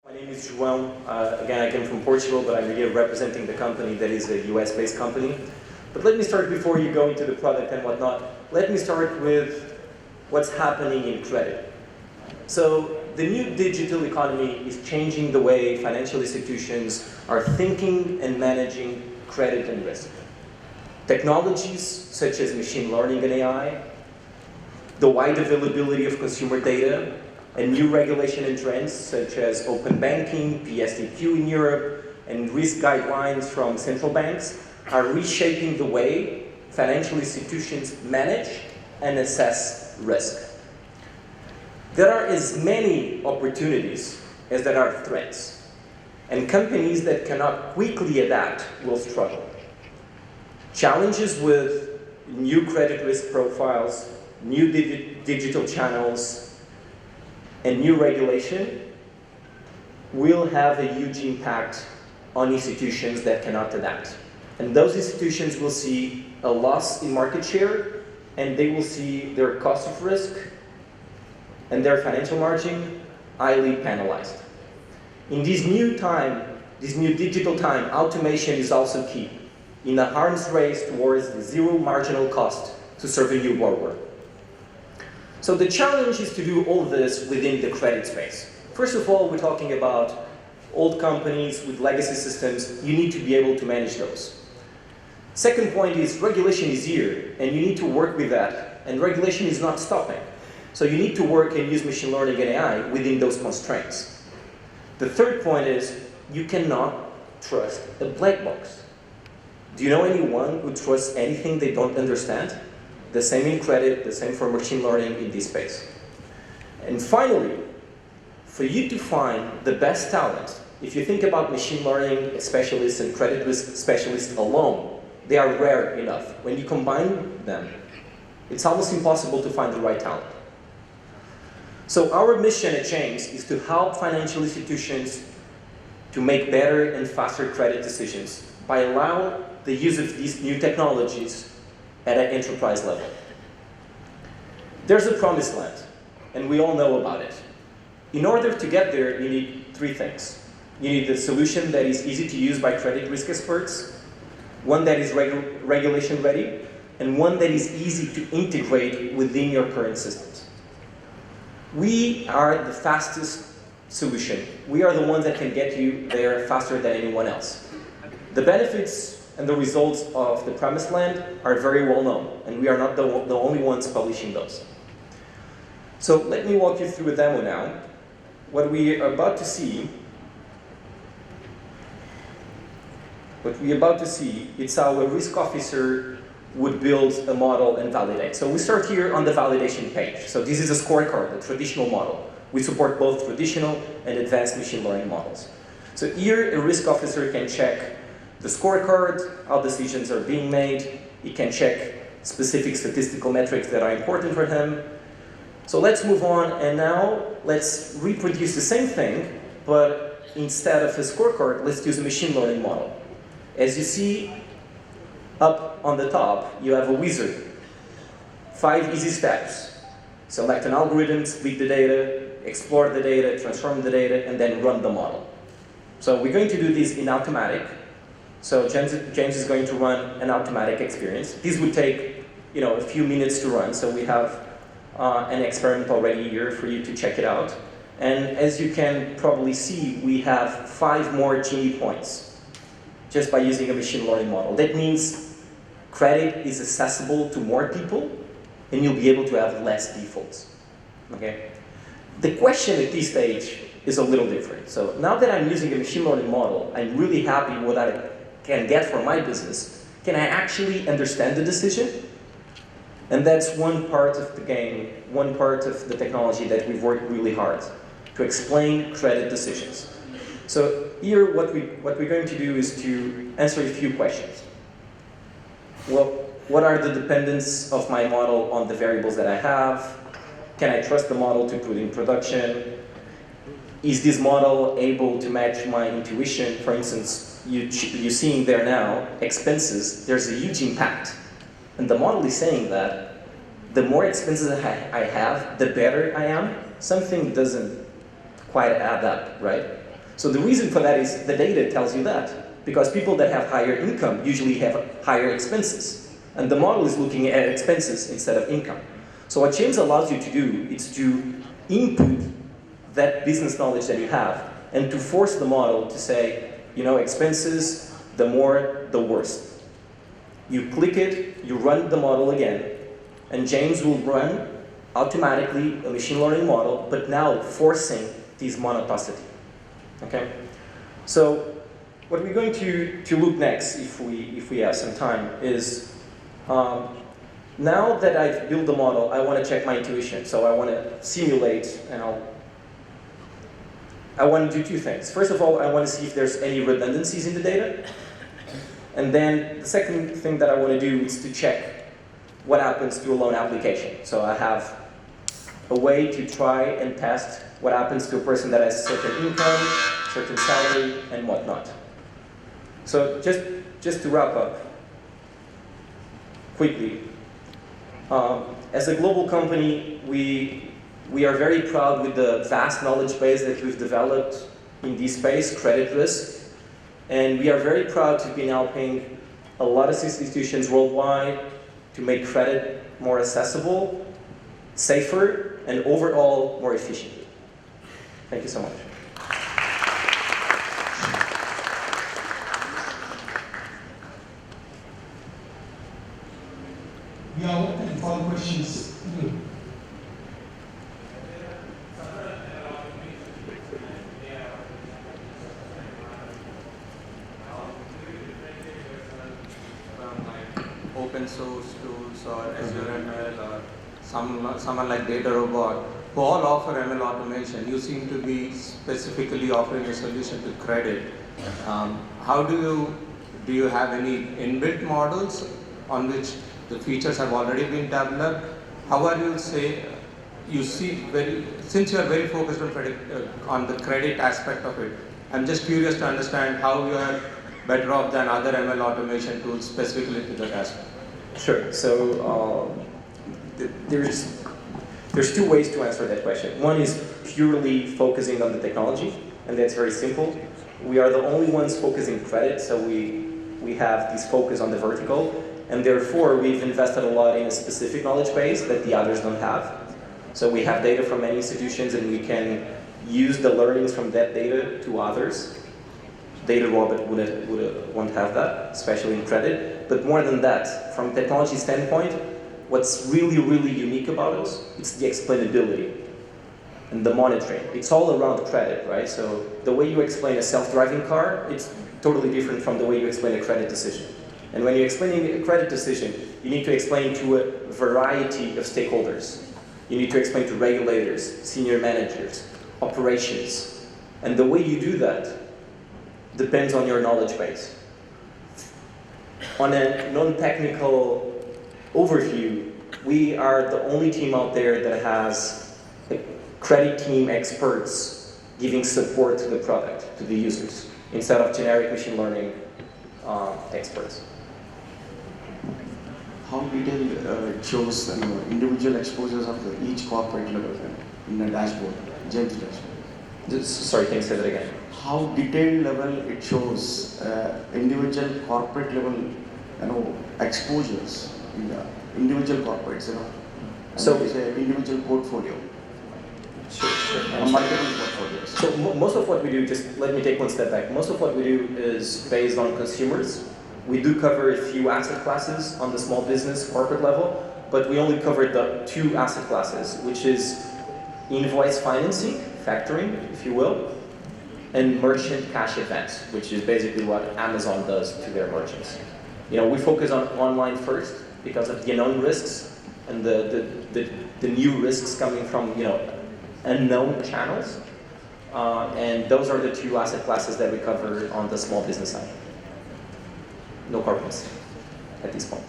My name is João. Again, I came from Portugal, but I'm here representing the company that is a US-based company. But let me start, before you go into the product and whatnot, let me start with what's happening in credit. So the new digital economy is changing the way financial institutions are thinking and managing credit and risk. Technologies such as machine learning and AI, the wide availability of consumer data, and new regulation and trends such as open banking, PSD2 in Europe, and risk guidelines from central banks are reshaping the way financial institutions manage and assess risk. There are as many opportunities as there are threats, and companies that cannot quickly adapt will struggle. Challenges with new credit risk profiles, new digital channels, and new regulation will have a huge impact on institutions that cannot adapt. And those institutions will see a loss in market share, and they will see their cost of risk and their financial margin highly penalized. In this new digital time, automation is also key in a arms race towards the zero marginal cost to serve a new borrower. So the challenge is to do all of this within the credit space. First of all, we're talking about old companies with legacy systems. You need to be able to manage those. Second point is regulation is here, and you need to work with that. And regulation is not stopping. So you need to work and use machine learning and AI within those constraints. The third point is you cannot trust a black box. Do you know anyone who trusts anything they don't understand? The same in credit, the same for machine learning in this space. And finally, for you to find the best talent, if you think about machine learning specialists and credit risk specialists alone, they are rare enough. When you combine them, it's almost impossible to find the right talent. So our mission at James is to help financial institutions to make better and faster credit decisions by allowing the use of these new technologies at an enterprise level. There's a promised land, and we all know about it. In order to get there, you need three things. You need a solution that is easy to use by credit risk experts, one that is regulation ready, and one that is easy to integrate within your current systems. We are the fastest solution. We are the ones that can get you there faster than anyone else. The benefits and the results of the promised land are very well known, and we are not the only ones publishing those. So let me walk you through a demo now. What we are about to see, it's how a risk officer would build a model and validate. So we start here on the validation page. So this is a scorecard, a traditional model. We support both traditional and advanced machine learning models. So here, a risk officer can check the scorecard, how decisions are being made. He can check specific statistical metrics that are important for him. So let's move on, and now let's reproduce the same thing, but instead of a scorecard, let's use a machine learning model. As you see up on the top, you have a wizard. 5 easy steps. Select an algorithm, split the data, explore the data, transform the data, and then run the model. So we're going to do this in automatic. So James is going to run an automatic experience. This would take a few minutes to run, so we have an experiment already here for you to check it out. And as you can probably see, we have 5 more Gini points just by using a machine learning model. That means credit is accessible to more people, and you'll be able to have less defaults. Okay? The question at this stage is a little different. So now that I'm using a machine learning model, I'm really happy with what I can get for my business. Can I actually understand the decision? And that's one part of the game, one part of the technology that we've worked really hard to explain credit decisions. So here, what we're going to do is to answer a few questions. Well, what are the dependents of my model on the variables that I have? Can I trust the model to put in production? Is this model able to match my intuition? For instance, you're seeing there now, expenses, there's a huge impact. And the model is saying that the more expenses I have, the better I am. Something doesn't quite add up, right? So the reason for that is the data tells you that, because people that have higher income usually have higher expenses. And the model is looking at expenses instead of income. So what James allows you to do is to input that business knowledge that you have and to force the model to say, you know, expenses, the more, the worse. You click it, you run the model again, and James will run automatically a machine learning model, but now forcing this monotonicity. Okay? So what we're going to look next, if we have some time, is now that I've built the model, I want to check my intuition. So I want to simulate, and I want to do two things. First of all, I want to see if there's any redundancies in the data. And then the second thing that I want to do is to check what happens to a loan application. So I have a way to try and test what happens to a person that has certain income, certain salary, and whatnot. So just to wrap up quickly, as a global company, we are very proud with the vast knowledge base that we've developed in this space, credit risk. And we are very proud to be helping a lot of institutions worldwide to make credit more accessible, safer, and overall more efficient. Thank you so much. We are open for questions. Open source tools or Azure ML or someone like Data Robot, who all offer ML automation. You seem to be specifically offering a solution to credit. How do you have any inbuilt models on which the features have already been developed? How are you since you are very focused on the credit aspect of it, I'm just curious to understand how you are better off than other ML automation tools specifically to that aspect. Sure. So there's two ways to answer that question. One is purely focusing on the technology, and that's very simple. We are the only ones focusing credit, so we have this focus on the vertical, and therefore we've invested a lot in a specific knowledge base that the others don't have. So we have data from many institutions, and we can use the learnings from that data to others. Data Robot won't have that, especially in credit. But more than that, from a technology standpoint, what's really, really unique about us, it's the explainability and the monitoring. It's all around credit, right? So the way you explain a self-driving car, it's totally different from the way you explain a credit decision. And when you're explaining a credit decision, you need to explain to a variety of stakeholders. You need to explain to regulators, senior managers, operations. And the way you do that depends on your knowledge base. On a non-technical overview, we are the only team out there that has credit team experts giving support to the product, to the users, instead of generic machine learning experts. How detailed it shows individual exposures of each corporate level in a dashboard, James dashboard? Sorry, can you say that again? How detailed level it shows individual corporate level, exposures in the individual corporates, So it's an individual portfolio. Sure. Multiple portfolios. So most of what we do, just let me take one step back. Most of what we do is based on consumers. We do cover a few asset classes on the small business corporate level, but we only cover the two asset classes, which is invoice financing, factoring, if you will, and merchant cash advance, which is basically what Amazon does to their merchants. We focus on online first because of the unknown risks and the new risks coming from unknown channels, and those are the two asset classes that we cover on the small business side. No corporates at this point.